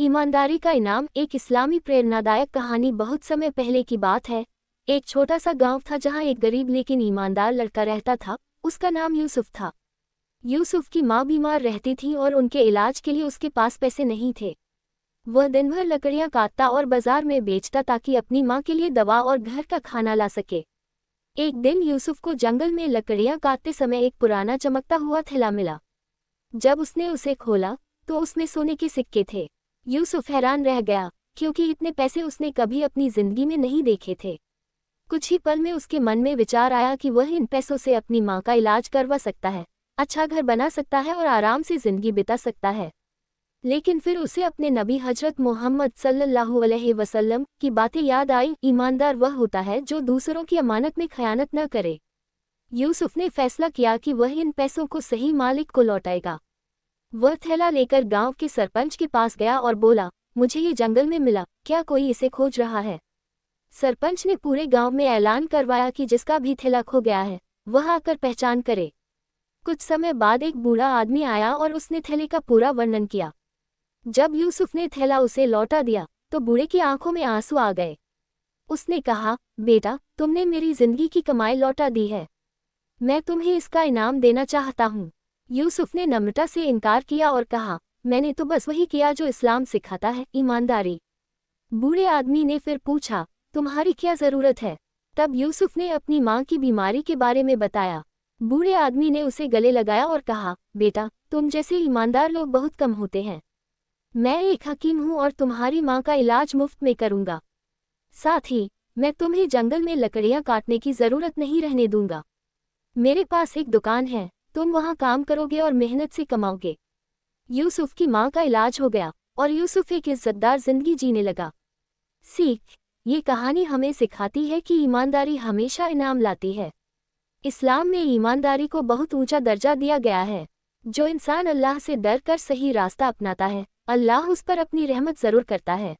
ईमानदारी का इनाम एक इस्लामी प्रेरणादायक कहानी। बहुत समय पहले की बात है। एक छोटा सा गांव था जहां एक गरीब लेकिन ईमानदार लड़का रहता था। उसका नाम यूसुफ था। यूसुफ की माँ बीमार रहती थी और उनके इलाज के लिए उसके पास पैसे नहीं थे। वह दिन भर लकड़ियां काटता और बाजार में बेचता ताकि अपनी माँ के लिए दवा और घर का खाना ला सके। एक दिन यूसुफ को जंगल में लकड़ियां काटते समय एक पुराना चमकता हुआ थैला मिला। जब उसने उसे खोला तो उसमें सोने के सिक्के थे। यूसुफ हैरान रह गया, क्योंकि इतने पैसे उसने कभी अपनी जिंदगी में नहीं देखे थे। कुछ ही पल में उसके मन में विचार आया कि वह इन पैसों से अपनी माँ का इलाज करवा सकता है, अच्छा घर बना सकता है और आराम से जिंदगी बिता सकता है। लेकिन फिर उसे अपने नबी हजरत मोहम्मद सल्लल्लाहु अलैहि वसल्लम की बातें याद आई। ईमानदार वह होता है जो दूसरों की अमानत में खयानत न करे। यूसुफ ने फैसला किया कि वह इन पैसों को सही मालिक को लौटाएगा। वह थैला लेकर गांव के सरपंच के पास गया और बोला, मुझे ये जंगल में मिला, क्या कोई इसे खोज रहा है? सरपंच ने पूरे गांव में ऐलान करवाया कि जिसका भी थैला खो गया है वह आकर पहचान करे। कुछ समय बाद एक बूढ़ा आदमी आया और उसने थैले का पूरा वर्णन किया। जब यूसुफ ने थैला उसे लौटा दिया तो बूढ़े की आंखों में आंसू आ गए। उसने कहा, बेटा, तुमने मेरी जिंदगी की कमाई लौटा दी है। मैं तुम्हें इसका इनाम देना चाहता हूँ। यूसुफ ने नम्रता से इनकार किया और कहा, मैंने तो बस वही किया जो इस्लाम सिखाता है, ईमानदारी। बूढ़े आदमी ने फिर पूछा, तुम्हारी क्या जरूरत है? तब यूसुफ ने अपनी माँ की बीमारी के बारे में बताया। बूढ़े आदमी ने उसे गले लगाया और कहा, बेटा, तुम जैसे ईमानदार लोग बहुत कम होते हैं। मैं एक हकीम हूँ और तुम्हारी माँ का इलाज मुफ्त में करूँगा। साथ ही मैं तुम्हें जंगल में लकड़ियाँ काटने की जरूरत नहीं रहने दूंगा। मेरे पास एक दुकान है, तुम वहाँ काम करोगे और मेहनत से कमाओगे। यूसुफ की माँ का इलाज हो गया और यूसुफ एक इज्जतदार जिंदगी जीने लगा। सीख, ये कहानी हमें सिखाती है कि ईमानदारी हमेशा इनाम लाती है। इस्लाम में ईमानदारी को बहुत ऊंचा दर्जा दिया गया है। जो इंसान अल्लाह से डर कर सही रास्ता अपनाता है, अल्लाह उस पर अपनी रहमत जरूर करता है।